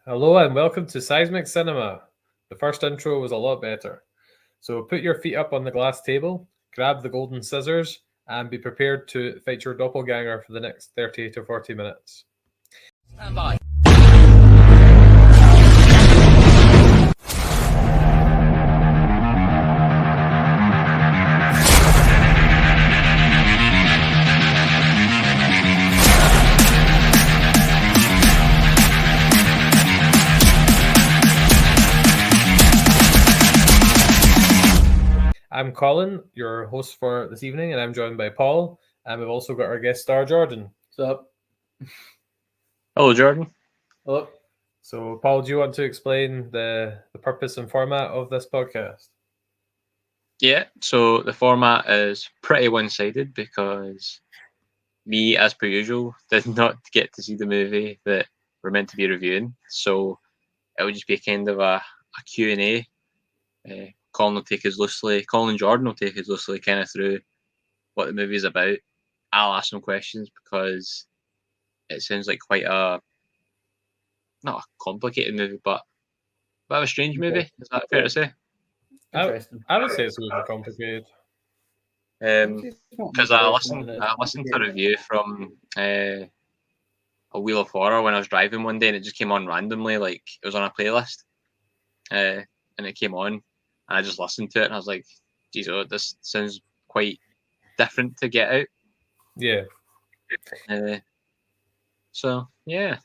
Hello and welcome to Seismic Cinema. The first intro was a lot better. So put your feet up on the glass table, grab the golden scissors, and be prepared to fight your doppelganger for the next 30 to 40 minutes. Stand by. I'm Colin, your host for this evening, and I'm joined by Paul, and we've also got our guest star, Jordan. What's up? Hello, Jordan. Hello. So, Paul, do you want to explain the purpose and format of this podcast? Yeah, so the format is pretty one-sided because me, as per usual, did not get to see the movie that we're meant to be reviewing. So it would just be kind of a Q&A. Colin and Jordan will take us loosely kind of through what the movie is about. I'll ask some questions because it sounds like quite not a complicated movie, but a bit of a strange movie. Is that fair to say? Interesting. I would say it's a little complicated. Because I listened to a review from a Wheel of Horror when I was driving one day, and it just came on randomly, like it was on a playlist, and it came on, and I just listened to it, and I was like, "Geez, this sounds quite different to Get Out." Yeah. So yeah,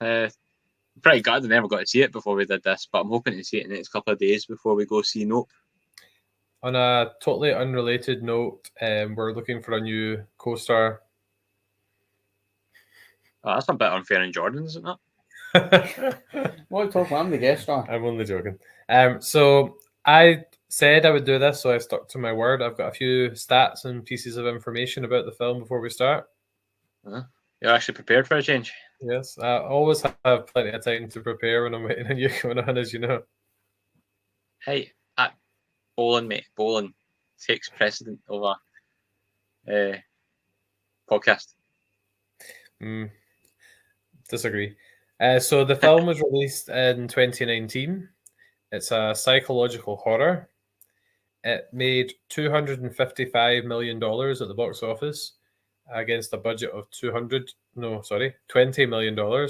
pretty glad I never got to see it before we did this, but I'm hoping to see it in the next couple of days before we go see Nope. On a totally unrelated note, we're looking for a new co-star. Oh, that's a bit unfair on Jordan, isn't it? What are you talking about? I'm the guest star. I'm only joking. So I said I would do this, so I stuck to my word. I've got a few stats and pieces of information about the film before we start. You're actually prepared for a change. Yes, I always have plenty of time to prepare when I'm waiting on you coming on, as you know. Hey, bowling, mate. Bowling takes precedent over podcast. Disagree. So the film was released in 2019. It's a psychological horror. It made $255 million at the box office against a budget of $20 million.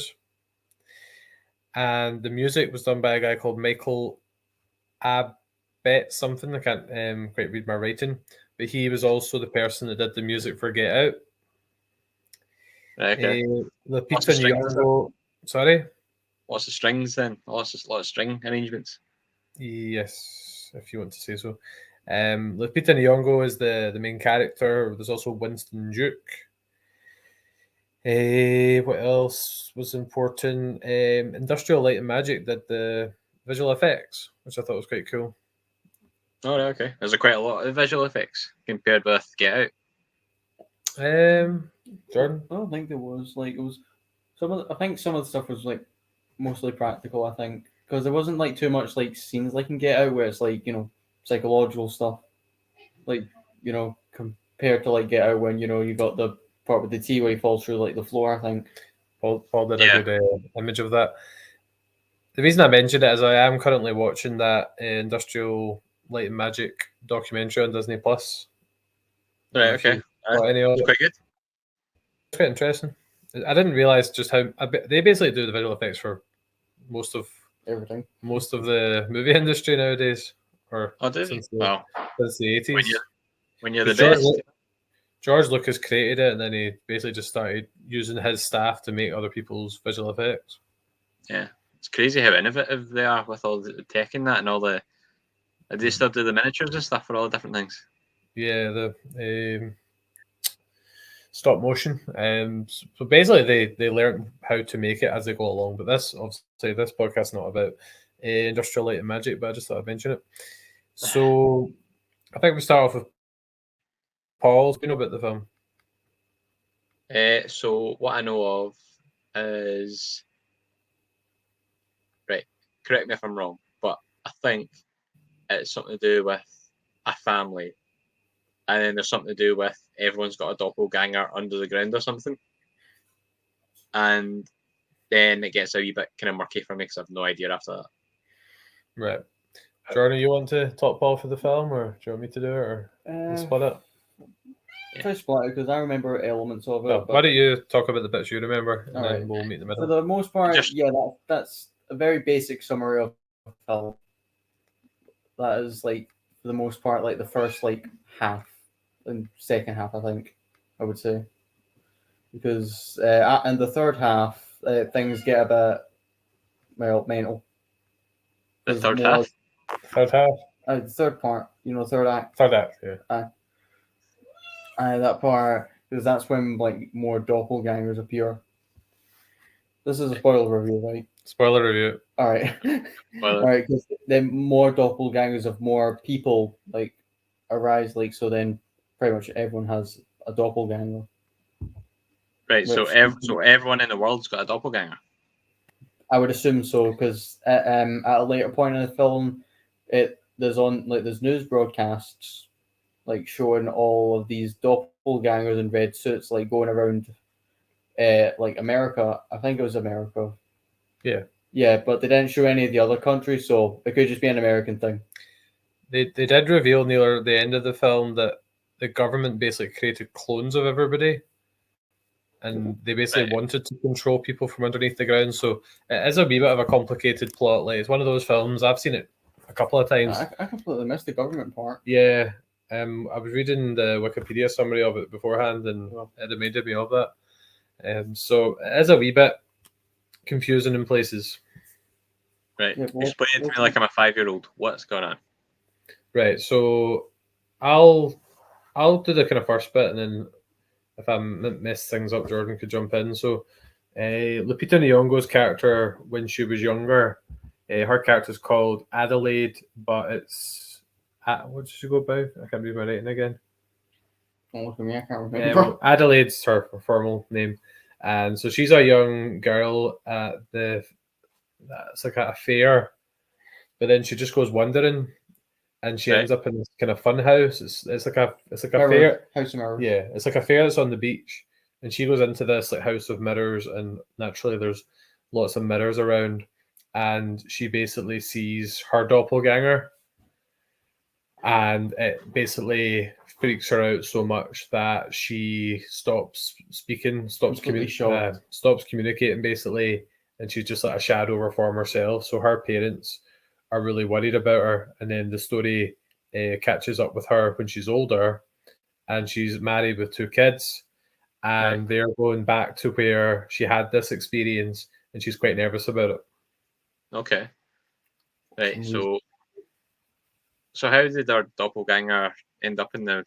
And the music was done by a guy called Michael Uppbeat something. I can't quite read my writing, but he was also the person that did the music for Get Out. Okay. Lupita Nyong'o. Sorry? Lots of strings then. Lots of string arrangements. Yes, if you want to say so. Lupita Nyong'o is the main character. There's also Winston Duke. What else was important? Industrial Light and Magic did the visual effects, which I thought was quite cool. Oh, okay. There's quite a lot of visual effects compared with Get Out. Jordan? I don't think there was. Like, it was I think some of the stuff was like mostly practical. I think because there wasn't like too much like scenes like in Get Out where it's like psychological stuff, like compared to like Get Out when you got the part with the tea where he falls through like the floor. I think Paul did a good image of that. The reason I mentioned it is I am currently watching that Industrial Light and Magic documentary on Disney Plus. Right. Okay. It's quite good. It's quite interesting. I didn't realize just how they basically do the visual effects for most of everything, most of the movie industry nowadays, or since the 80s. When you're the best. George Lucas created it, and then he basically just started using his staff to make other people's visual effects. Yeah, it's crazy how innovative they are with all the tech in that and all the. They still do the miniatures and stuff for all the different things. Yeah, the stop motion. So basically, they learn how to make it as they go along. But this podcast is not about Industrial Light and Magic, but I just thought I'd mention it. So I think we start off with Paul. Do you know about the film? So what I know of is right. Correct me if I'm wrong, but I think it's something to do with a family, and then there's something to do with everyone's got a doppelganger under the ground or something. And then it gets a wee bit kind of murky for me because I have no idea after that. Right. Jordan, you want to top ball for the film, or do you want me to do it, or we'll split it? Try split it because I remember elements of it. No, why don't you talk about the bits you remember, and then we'll meet in the middle. For the most part, that's a very basic summary of the film. That is like, for the most part, like the first like half and second half, I think I would say, because in the third half things get a bit mental. The third half. The third part, third act. Third act, yeah. That part, because that's when like more doppelgangers appear. This is a spoiler review, right? Spoiler review. All right. All right, because then more doppelgangers of more people like arise, like, so then pretty much everyone has a doppelganger. Right. So everyone in the world's got a doppelganger. I would assume so, because at a later point in the film, there's news broadcasts like showing all of these doppelgangers in red suits like going around like America. I think it was America. Yeah. Yeah, but they didn't show any of the other countries, so it could just be an American thing. They did reveal near the end of the film that the government basically created clones of everybody, and they basically wanted to control people from underneath the ground. So it is a wee bit of a complicated plot. Like, it's one of those films, I've seen it a couple of times. I completely missed the government part. Yeah. I was reading the Wikipedia summary of it beforehand, and it reminded me of that. So it is a wee bit confusing in places. Right. Explain it to me like I'm a 5-year-old. What's going on? Right. So I'll do the kind of first bit, and then if I mess things up, Jordan could jump in. So Lupita Nyong'o's character, when she was younger, her character is called Adelaide, but it's what did she go by? I can't read my writing again. Don't look at me, I can't remember. Adelaide's her formal name, and so she's a young girl at it's like at a fair, but then she just goes wandering, and she ends up in this kind of fun house. It's like a fair house of mirrors. Yeah, it's like a fair that's on the beach, and she goes into this like house of mirrors, and naturally there's lots of mirrors around, and she basically sees her doppelganger, and it basically freaks her out so much that she stops speaking, stops communicating basically, and she's just like a shadow of her former self. So her parents are really worried about her, and then the story catches up with her when she's older, and she's married with 2 kids, and they're going back to where she had this experience, and she's quite nervous about it. Okay. Right. So how did our doppelganger end up in the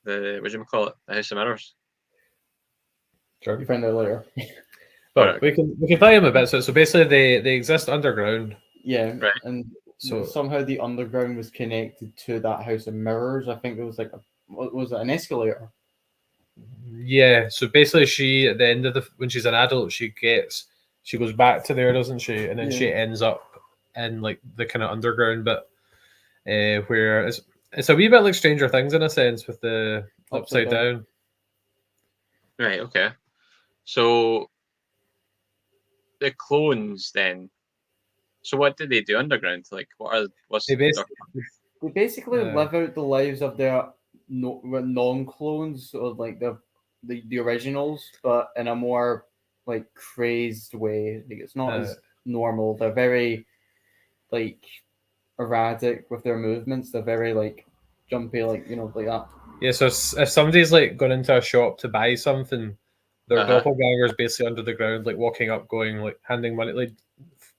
what do you call it? The House of Mirrors? Sure. You find out later. Well, we can tell him a bit. So basically they exist underground. Yeah. Right. And so somehow the underground was connected to that House of Mirrors. I think it was like was it an escalator? Yeah. So basically she, at the end of when she's an adult, she goes back to there, doesn't she? And then she ends up in like the kind of underground bit, where it's a wee bit like Stranger Things in a sense, with the upside down. Right. Okay. So the clones then. So what did they do underground? Like, they basically live out the lives of their non-clones, or like the originals, but in a more like crazed way. Like, it's not as normal. They're very like erratic with their movements. They're very like jumpy, like like that. Yeah. So if somebody's like gone into a shop to buy something, their doppelganger's basically under the ground, like walking up, going like handing money, like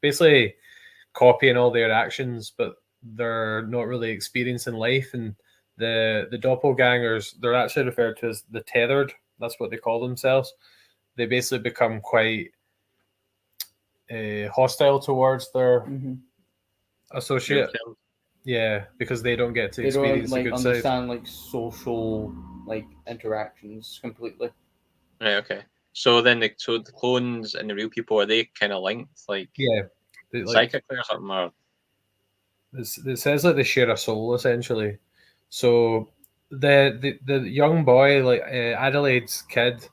basically copying all their actions, but they're not really experiencing life. And the doppelgangers, they're actually referred to as the tethered. That's what they call themselves. They basically become quite hostile towards their associate. Yeah, because they don't get to experience the good understand side. Like social like interactions completely. Right. Okay. So then the clones and the real people, are they kind of linked, like psychically or something? Or it says that they share a soul essentially. So the young boy, like Adelaide's kid,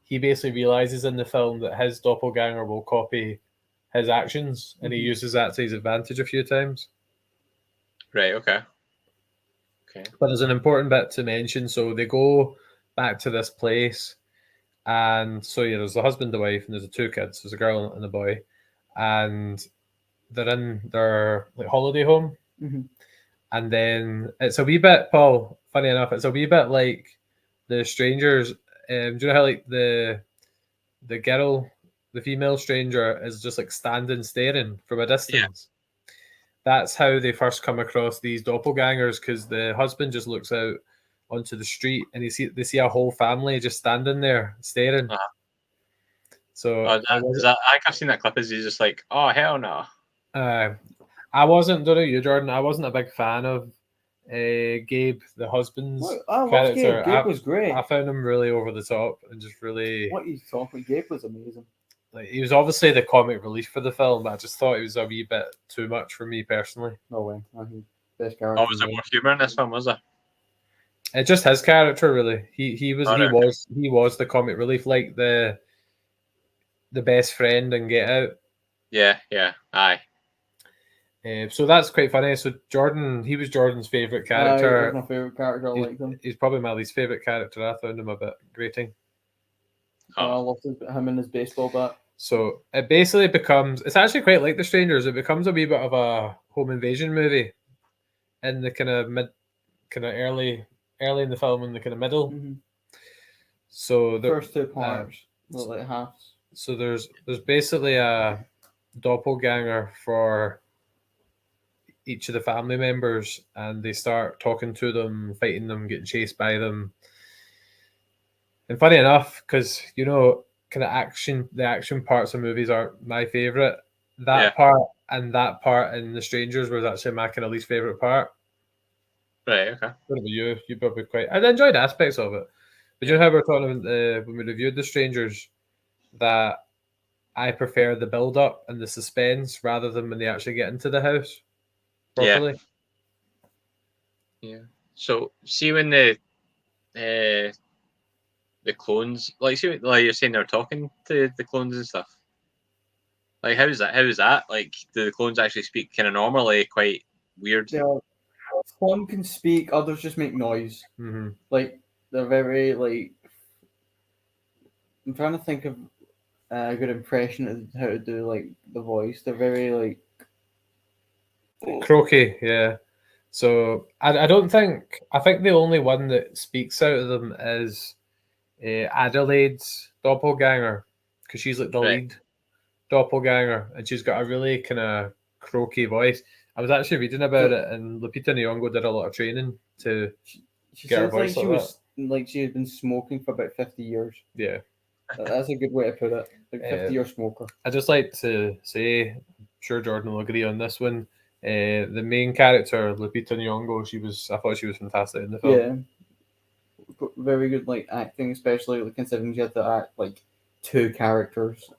he basically realizes in the film that his doppelganger will copy his actions, and he uses that to his advantage a few times. Right. Okay. But there's an important bit to mention. So they go back to this place, and so there's the husband, the wife, and there's the two kids. There's a girl and a boy, and they're in their holiday home. And then it's a wee bit, Paul. Funny enough, it's a wee bit like the Strangers. Do you know how the girl, the female stranger, is just standing staring from a distance? Yeah. That's how they first come across these doppelgangers, because the husband just looks out onto the street and they see a whole family just standing there staring. So I have seen that clip. Is he just like, oh hell no? I wasn't. Don't know you, Jordan. I wasn't a big fan of Gabe, the husband's character. Gabe was great. I found him really over the top and just really. What are you talking? Gabe was amazing. He was obviously the comic relief for the film, but I just thought he was a wee bit too much for me personally. No way. Best character. Oh, was there more humor in this film? Was there? It's just his character, really. He was the comic relief, like the best friend in Get Out. Yeah, aye. So that's quite funny. So Jordan, he was Jordan's favourite character. He was my favourite character. I liked him. He's probably my least favourite character. I found him a bit grating. I loved him and his baseball bat. So it basically becomes, it's actually quite like The Strangers. It becomes a wee bit of a home invasion movie in the early in the film, in the kind of middle. So the first two parts, like halves. So there's basically a doppelganger for each of the family members, and they start talking to them, fighting them, getting chased by them. And funny enough, because the action parts of movies are my favorite. That part and that part in The Strangers was actually my kind of least favorite part. Right. Okay. What about you? You probably quite. I enjoyed aspects of it, but you know how we were talking about when we reviewed The Strangers, that I prefer the build up and the suspense rather than when they actually get into the house properly. Yeah. So see when the clones, like you're saying, they're talking to the clones and stuff. Like how is that? Like, do the clones actually speak kind of normally? Quite weird. Some can speak, others just make noise. Like they're very like. I'm trying to think of a good impression of how to do like the voice. They're very like croaky, yeah. So I think the only one that speaks out of them is Adelaide's doppelganger, because she's like the lead doppelganger, and she's got a really kind of croaky voice. I was actually reading about it, and Lupita Nyong'o did a lot of training to get her voice she had been smoking for about 50 years. Yeah. That's a good way to put it. Like 50-year smoker. I just like to say, I'm sure Jordan will agree on this one. The main character, Lupita Nyong'o, I thought she was fantastic in the film. Yeah, very good like acting, especially like considering she had to act like two characters.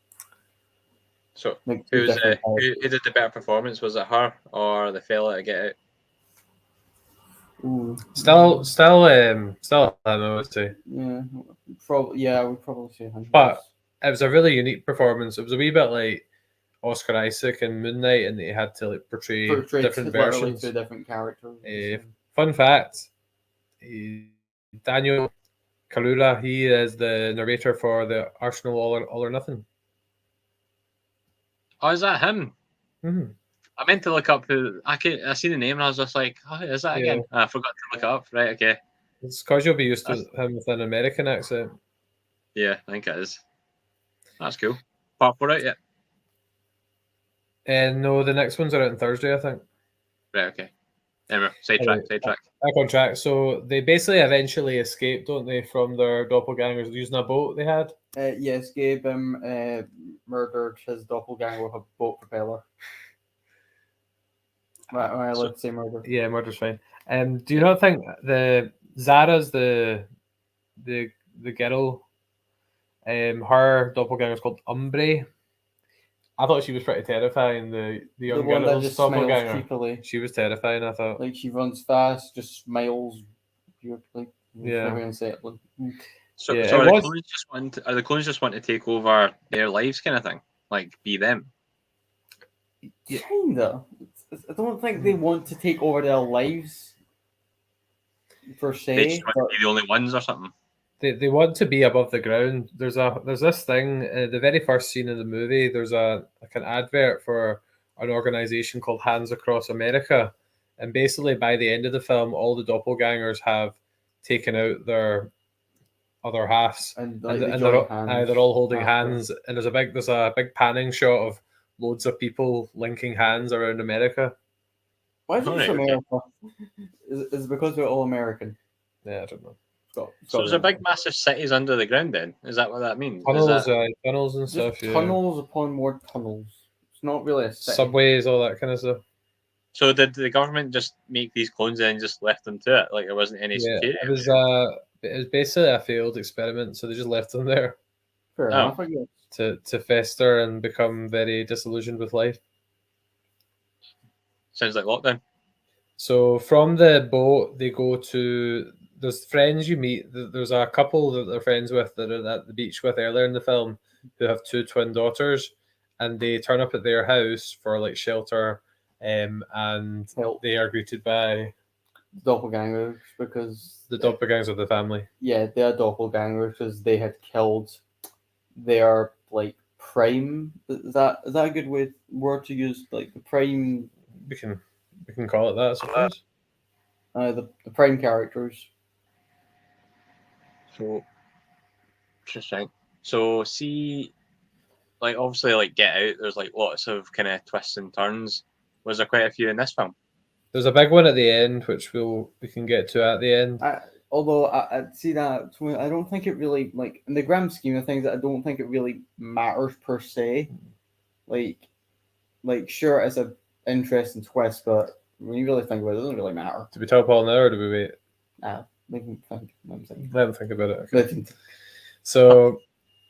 So like who did the better performance? Was it her or the fella to Get Out? Ooh. Still, I don't know what to say. Yeah, probably. Yeah, I would probably say him. But it was a really unique performance. It was a wee bit like Oscar Isaac and Moon Knight, and they had to like portray different versions, two different characters. Fun fact: Daniel Kaluuya, he is the narrator for the Arsenal All or Nothing. Oh, is that him? Mm-hmm. I meant to look up who. I seen the name and I was just like, oh, is that again? I forgot to look it up. Right, okay. It's because you'll be used to him with an American accent. Yeah, I think it is. That's cool. Part 4 out yet? No, the next ones are out on Thursday, I think. Right, okay. Anyway, sidetrack. Back on track. So they basically eventually escape, don't they, from their doppelgangers using a boat they had? Yes, Gabe murdered his doppelganger with a boat propeller. Let's say murder. Yeah, murder's fine. Do you not think Zara's the girl? Her doppelganger is called Umbre. I thought she was pretty terrifying. The young girl's doppelganger. She was terrifying. I thought. Like she runs fast, just smiles. Beautifully. Yeah. Very unsettling. So, Yeah, so it are the was. clones just want to, are the clones just want to take over their lives, kind of thing, like be them? Yeah. Kinda. I don't think they want to take over their lives per They just se, want but to be the only ones or something. They want to be above the ground. There's this thing. The very first scene in the movie. There's like an advert for an organization called Hands Across America, and basically by the end of the film, all the doppelgangers have taken out their other halves, and and, like they and join hands. they're all holding after. hands. And there's a big panning shot of loads of people linking hands around America. Why is it just Alright, okay. America? Is it because we're all American? Yeah, I don't know. So there's a big, massive cities under the ground. Then is that what that means? Tunnels, Is that tunnels and Just stuff. tunnels upon more tunnels. It's not really a city. Subways, all that kind of stuff. so? Did the government just make these clones and just left them to it? Like there wasn't any Yeah, security? it was basically a failed experiment, so they just left them there Fair Oh. enough, I guess. to fester and become very disillusioned with life. Sounds like lockdown. So from the boat, they go to there's friends you meet. There's a couple that they're friends with that are at the beach with earlier in the film who have two twin daughters, and they turn up at their house for like shelter, and Help they are greeted by doppelgangers because the doppelgangers of the family. yeah, they're doppelgangers because they had killed their like prime. Is that a good word to use? Like the prime, We can call it that, I suppose. the prime characters. So interesting. So see, like obviously, like Get Out. There's like lots of kind of twists and turns. Was there quite a few in this film? There's a big one at the end, which we can get to at the end. Although I see that, I don't think it really, like, in the grand scheme of things, I don't think it really matters per se. Like sure, it's an interesting twist, but when you really think about it, it doesn't really matter. Do we tell Paul now, or do we wait? Let me think. Let him think about it. Let him think. So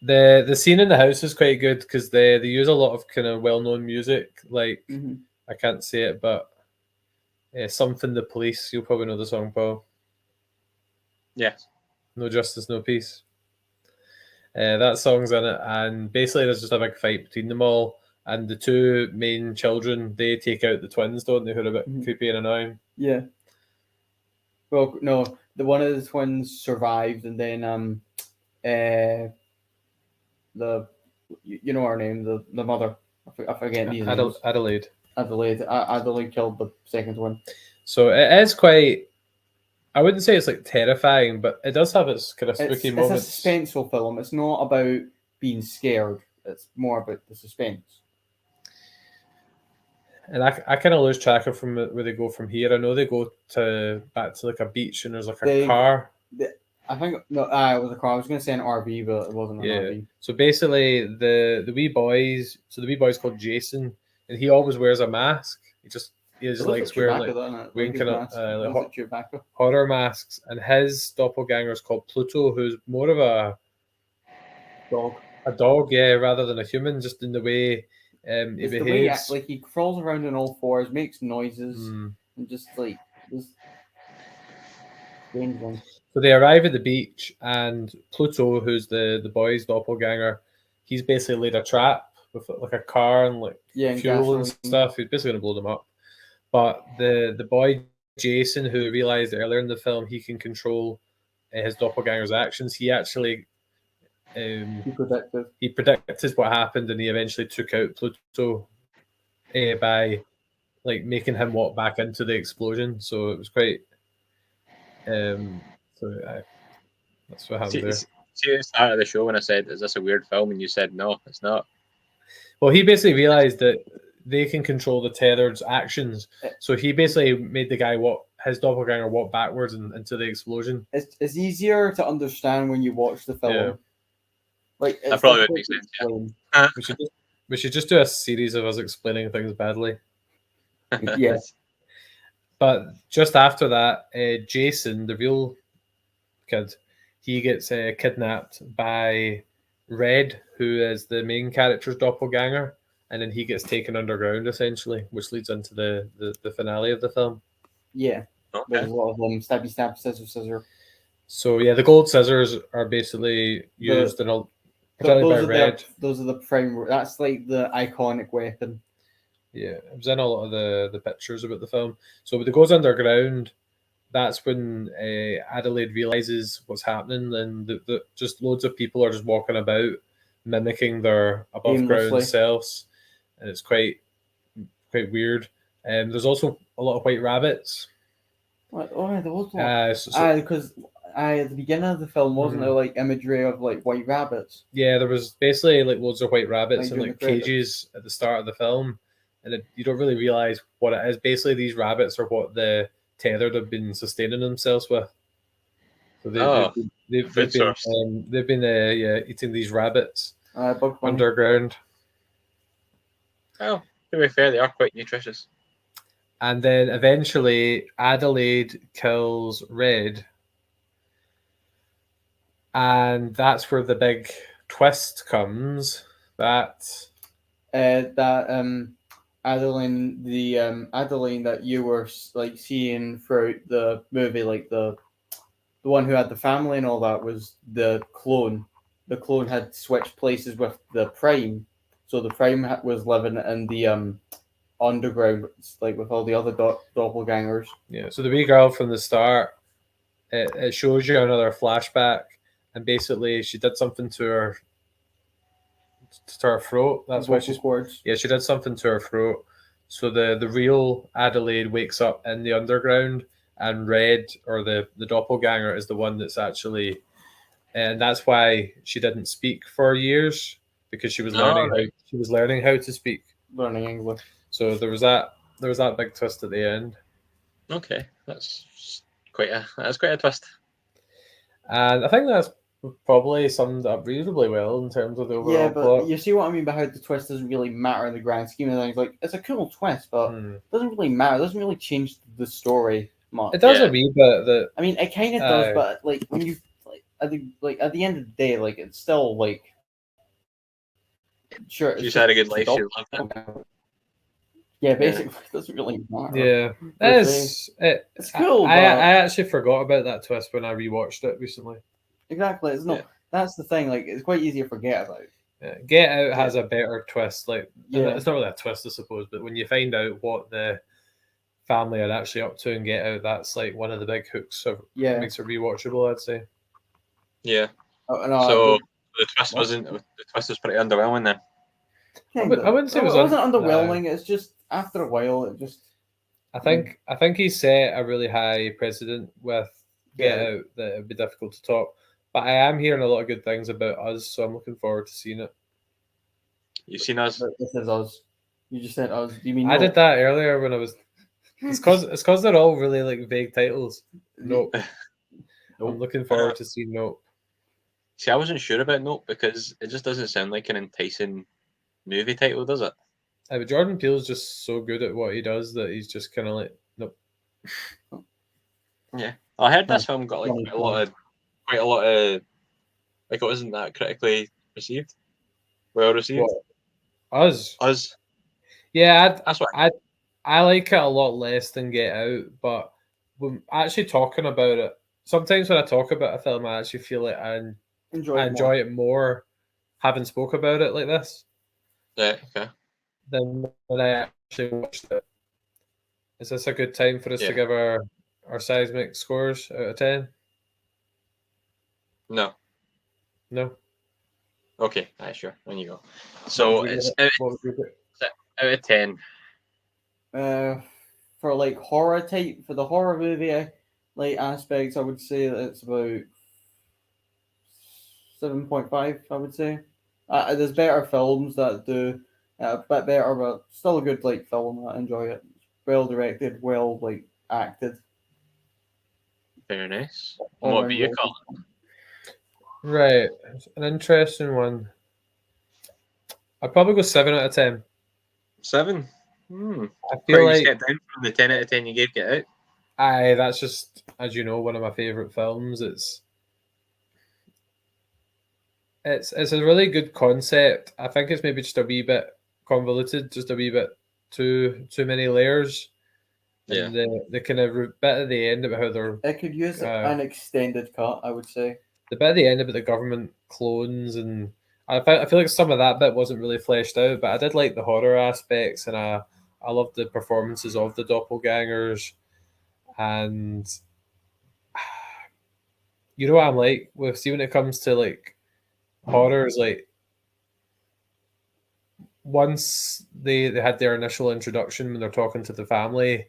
the scene in the house is quite good because they use a lot of kind of well-known music. Like Mhm. I can't say it, but something the police. You'll probably know the song, Paul. Yes. No justice, no peace. That song's in it, and basically there's just a big fight between them all. And the two main children, they take out the twins, don't they? Who are a bit creepy and annoying. Yeah. Well, no, the one of the twins survived, and then you know her name, the mother. I forget these names. Adelaide. Adelaide killed the second one. So it is quite. I wouldn't say it's like terrifying, but it does have its kind of spooky moments. It's a suspenseful film. It's not about being scared. It's more about the suspense. And I kind of lose track of from where they go from here. I know they go back to like a beach and there's like a car. I think no, it was a car. I was going to say an RV, but it wasn't an RV. So basically, the wee boys. So the wee boy's called Jason, and he always wears a mask. He just likes wearing kind of horror masks. And his doppelganger is called Pluto, who's more of a dog, yeah, rather than a human. Just in the way he behaves. Like he crawls around on all fours, makes noises, and just like this strange one. So they arrive at the beach, and Pluto, who's the boy's doppelganger, he's basically laid a trap with like a car and like fuel and stuff. He's basically going to blow them up. But the boy Jason, who realized earlier in the film he can control his doppelganger's actions, he actually he predicted what happened, and he eventually took out Pluto by like making him walk back into the explosion. So it was quite. That's what happened there. See, at the start of the show when I said, "Is this a weird film?" and you said, "No, it's not." Well, he basically realized that they can control the tethered's actions, so he basically made the guy his doppelganger walk backwards into the explosion. It's easier to understand when you watch the film. Yeah. Like that probably would make sense. Yeah. We should just do a series of us explaining things badly. Yes. But just after that, Jason, the real kid, he gets kidnapped by Red, who is the main character's doppelganger, and then he gets taken underground essentially, which leads into the finale of the film. Yeah. Okay. There's a lot of stabby stab, scissor scissor. So yeah, the gold scissors are basically used in a particularly by Red. Those are the prime. That's like the iconic weapon. Yeah, it was in a lot of the pictures about the film. So when it goes underground, that's when Adelaide realizes what's happening, and just loads of people are just walking about, mimicking their above ground Aimlessly. selves, and it's quite weird. There's also a lot of white rabbits. What? Oh, there was one. Because at the beginning of the film, wasn't there like imagery of like white rabbits? Yeah, there was basically like loads of white rabbits Like, in like cages at the start of the film, and you don't really realize what it is. Basically, these rabbits are what the tethered have been sustaining themselves with. So they've been eating these rabbits underground. Well, to be fair, they are quite nutritious. And then eventually Adelaide kills Red. And that's where the big twist comes. Adeline, Adeline that you were like seeing throughout the movie, like the one who had the family and all that, was the clone. The clone had switched places with the Prime, so the Prime was living in the underground, like with all the other doppelgangers. Yeah, so the wee girl from the start, it shows you another flashback, and basically she did something to her throat. That's why she's cords. Yeah, she did something to her throat. So the real Adelaide wakes up in the underground, and Red, or the doppelganger, is the one that's actually, and that's why she didn't speak for years, because she was learning how to speak, learning English. So there was that big twist at the end. Okay, that's quite a twist. And I think that's probably summed up reasonably well in terms of the overall plot. You see what I mean by how the twist doesn't really matter in the grand scheme of things. Like, it's a cool twist, but it doesn't really matter. It doesn't really change the story much. It does a wee bit. I mean, it kind of does, but like when you at the end of the day, like it's still like sure. She's had a good life. She loved it. Yeah, basically, it doesn't really matter. Yeah, it's cool. I actually forgot about that twist when I rewatched it recently. Exactly, it's not. That's the thing. Like, it's quite easy to forget about. Yeah. Get Out has a better twist. Like, it's not really a twist, I suppose, but when you find out what the family are actually up to in Get Out, that's like one of the big hooks. So makes it rewatchable, I'd say. Yeah. So the twist was pretty underwhelming then. I wouldn't say it wasn't underwhelming. It's just after a while, it just. I think he set a really high precedent with Get Out that it'd be difficult to top. But I am hearing a lot of good things about Us, so I'm looking forward to seeing it. You've seen Us? This is Us. You just said Us. Do you mean? I did that earlier when I was. It's because they're all really like vague titles. Nope. I'm looking forward to seeing Nope. See, I wasn't sure about Nope because it just doesn't sound like an enticing movie title, does it? But Jordan Peele is just so good at what he does that he's just kind of like, nope. Yeah, I heard this film got like quite a lot of like it wasn't that critically received. Well received. What? Us. Yeah, that's what I like it a lot less than Get Out, but when actually talking about it, sometimes when I talk about a film, I actually feel like I enjoy it more having spoke about it like this. Yeah, okay. Than when I actually watched it. Is this a good time for us to give our seismic scores out of 10? No. Okay, sure. On you go. So it's out of 10. For like horror type, for the horror movie like aspects, I would say that it's about 7.5. I would say there's better films that do a bit better, but still a good like film. I enjoy it. Well directed, well like acted. Very nice. What about you, Colin? Right, an interesting one. I'd probably go 7 out of 10. 7? I feel like step down from the 10 out of 10 you gave Get Out. Aye, that's just, as you know, one of my favourite films. It's a really good concept. I think it's maybe just a wee bit convoluted, just a wee bit too many layers. And the kind of bit at the end about how they're It could use an extended cut, I would say. The bit at the end about the government clones, and I feel like some of that bit wasn't really fleshed out, but I did like the horror aspects, and I loved the performances of the doppelgangers, and you know what I'm like with when it comes to like horrors, like once they had their initial introduction when they're talking to the family,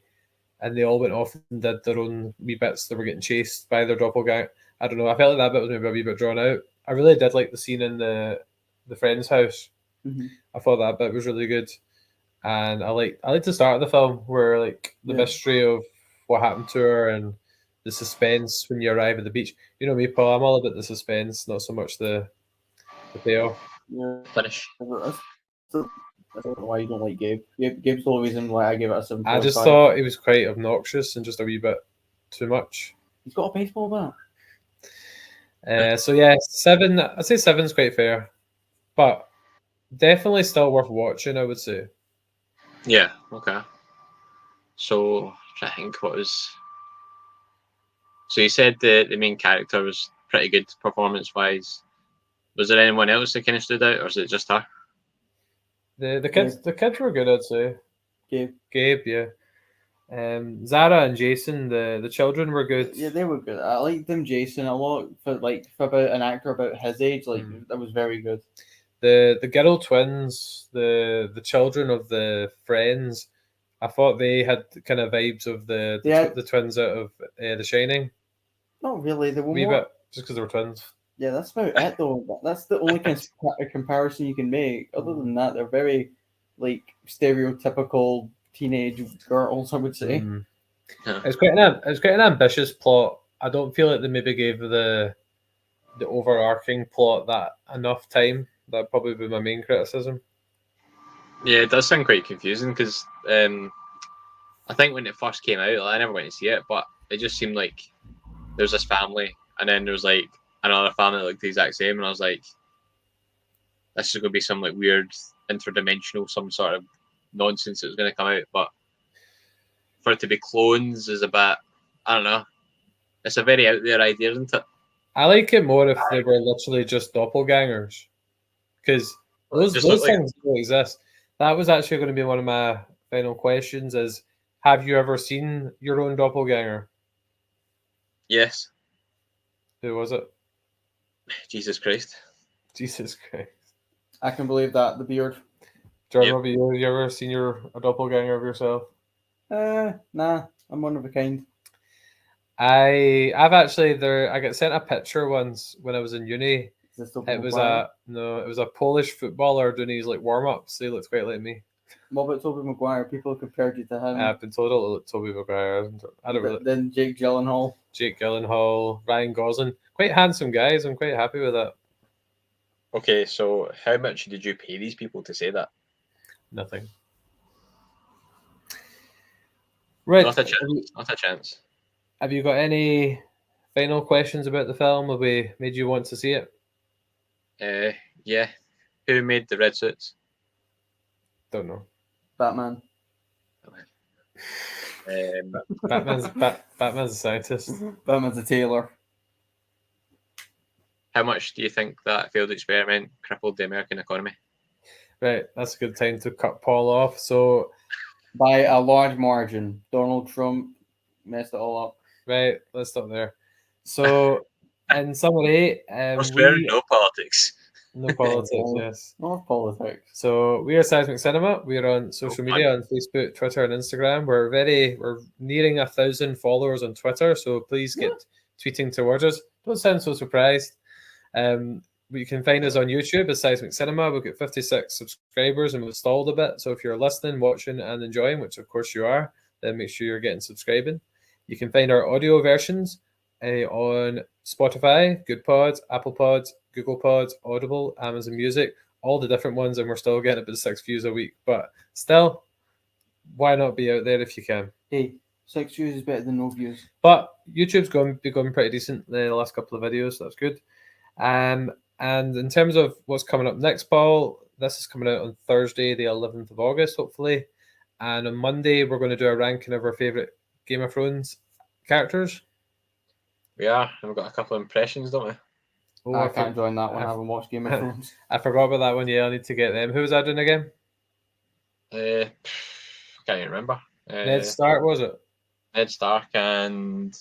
and they all went off and did their own wee bits. They were getting chased by their doppelganger. I don't know. I felt like that bit was maybe a wee bit drawn out. I really did like the scene in the friend's house. Mm-hmm. I thought that bit was really good, and I like the start of the film where like the mystery of what happened to her and the suspense when you arrive at the beach. You know me, Paul. I'm all about the suspense, not so much the payoff. Yeah. Finish. I don't know why you don't like Gabe. Gabe's the only reason why I gave it a 7.5. I just thought he was quite obnoxious and just a wee bit too much. He's got a baseball bat. So yeah, 7. I'd say 7's quite fair, but definitely still worth watching, I would say. Yeah. Okay. So I think what was. So you said the main character was pretty good performance wise. Was there anyone else that kind of stood out, or was it just her? The kids were good, I'd say. Gabe, yeah. Zara and Jason, the children were good. Yeah, they were good. I liked them, Jason, a lot for about an actor about his age. That was very good. The girl twins, the children of the friends, I thought they had kind of vibes of the twins out of The Shining. Not really. They were wee bit, just because they were twins. Yeah, that's about it though. That's the only comparison you can make. Other than that, they're very like stereotypical teenage girls, I would say. It's quite an ambitious plot. I don't feel like they maybe gave the overarching plot that enough time. That'd probably be my main criticism. Yeah, it does sound quite confusing because I think when it first came out, I never went to see it, but it just seemed like there's this family, and then there was like another family that looked the exact same, and I was like, this is going to be some like weird interdimensional, some sort of nonsense that was going to come out. But for it to be clones is a bit, I don't know. It's a very out there idea, isn't it? I like it more if they were literally just doppelgangers, because those things don't exist. That was actually going to be one of my final questions: is have you ever seen your own doppelganger? Yes. Who was it? Jesus Christ. Jesus Christ. I can believe that. The beard. Jordan, have you ever seen a doppelganger of yourself? Nah. I'm one of a kind. I've actually I got sent a picture once when I was in uni. It was a Polish footballer doing his like warm ups. He looked quite like me. What about Tobey Maguire? People compared you to him. I've been told I look like Tobey Maguire. I don't really. Then Jake Gyllenhaal, Ryan Gosling, quite handsome guys. I'm quite happy with that. Okay, so how much did you pay these people to say that? Nothing. Right. Not a chance. Have you got any final questions about the film? Have we made you want to see it? Yeah. Who made the red suits? Don't know. Batman. Batman's a scientist. Batman's a tailor. How much do you think that failed experiment crippled the American economy? Right, that's a good time to cut Paul off. So, by a large margin, Donald Trump messed it all up. Right, let's stop there. So, in summary, no politics. No politics, yes. No politics. So we are Seismic Cinema. We are on social media on Facebook, Twitter, and Instagram. We're nearing 1,000 followers on Twitter, so please get tweeting towards us. Don't sound so surprised. You can find us on YouTube as Seismic Cinema. We've got 56 subscribers and we've stalled a bit. So if you're listening, watching, and enjoying, which of course you are, then make sure you're getting subscribing. You can find our audio versions on Spotify, Good Pods, Apple Pods, Google Pods, Audible, Amazon Music, all the different ones, and we're still getting about 6 views a week. But still, why not be out there if you can? Hey, 6 views is better than no views. But YouTube's going pretty decent in the last couple of videos, so that's good. And in terms of what's coming up next, Paul, this is coming out on Thursday, the 11th of August, hopefully. And on Monday, we're going to do a ranking of our favourite Game of Thrones characters. We are, and we've got a couple of impressions, don't we? Oh, I can't join that one. I haven't watched Game of Thrones. I forgot about that one. Yeah, I need to get them. Who was I doing again? Can't even remember. Ned Stark, was it? Ned Stark and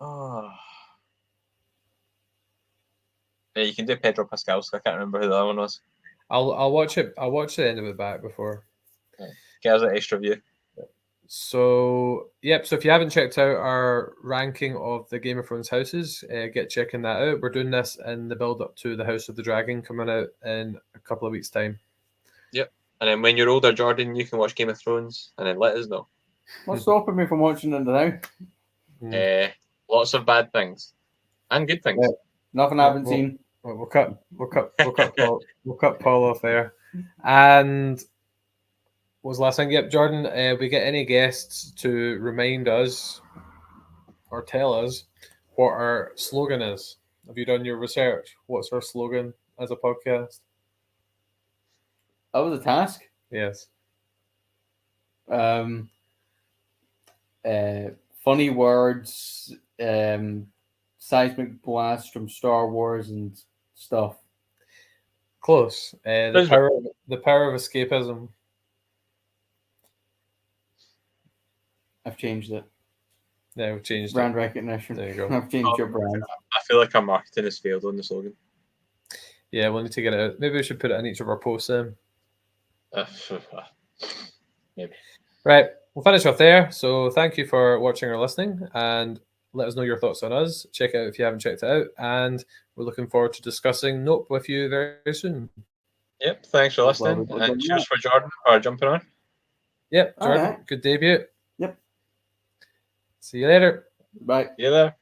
yeah, you can do Pedro Pascal. So I can't remember who the other one was. I'll watch it. I'll watch the end of it back before. Get us an extra view. So yep. So if you haven't checked out our ranking of the Game of Thrones houses, get checking that out. We're doing this in the build up to the House of the Dragon coming out in a couple of weeks' time. Yep. And then when you're older, Jordan, you can watch Game of Thrones and then let us know. What's stopping me from watching it now? Lots of bad things and good things. Yeah. Nothing I haven't seen. We'll cut Paul off there. And what was the last thing? Yep, Jordan. We get any guests to remind us or tell us what our slogan is. Have you done your research? What's our slogan as a podcast? That was a task. Yes. Funny words, seismic blast from Star Wars and stuff. Close. The power of escapism. I've changed it. Yeah, we've changed brand recognition. There you go. I've changed your brand. I feel like our marketing has failed on the slogan. Yeah, we'll need to get it out. Maybe we should put it in each of our posts then. Maybe. Right, we'll finish off there. So thank you for watching or listening, and let us know your thoughts on us. Check it out if you haven't checked it out, and we're looking forward to discussing Nope with you very soon. Yep, thanks for listening, and cheers for Jordan for jumping on. Yep, Jordan, good debut. Yep. See you later. Bye. See you there.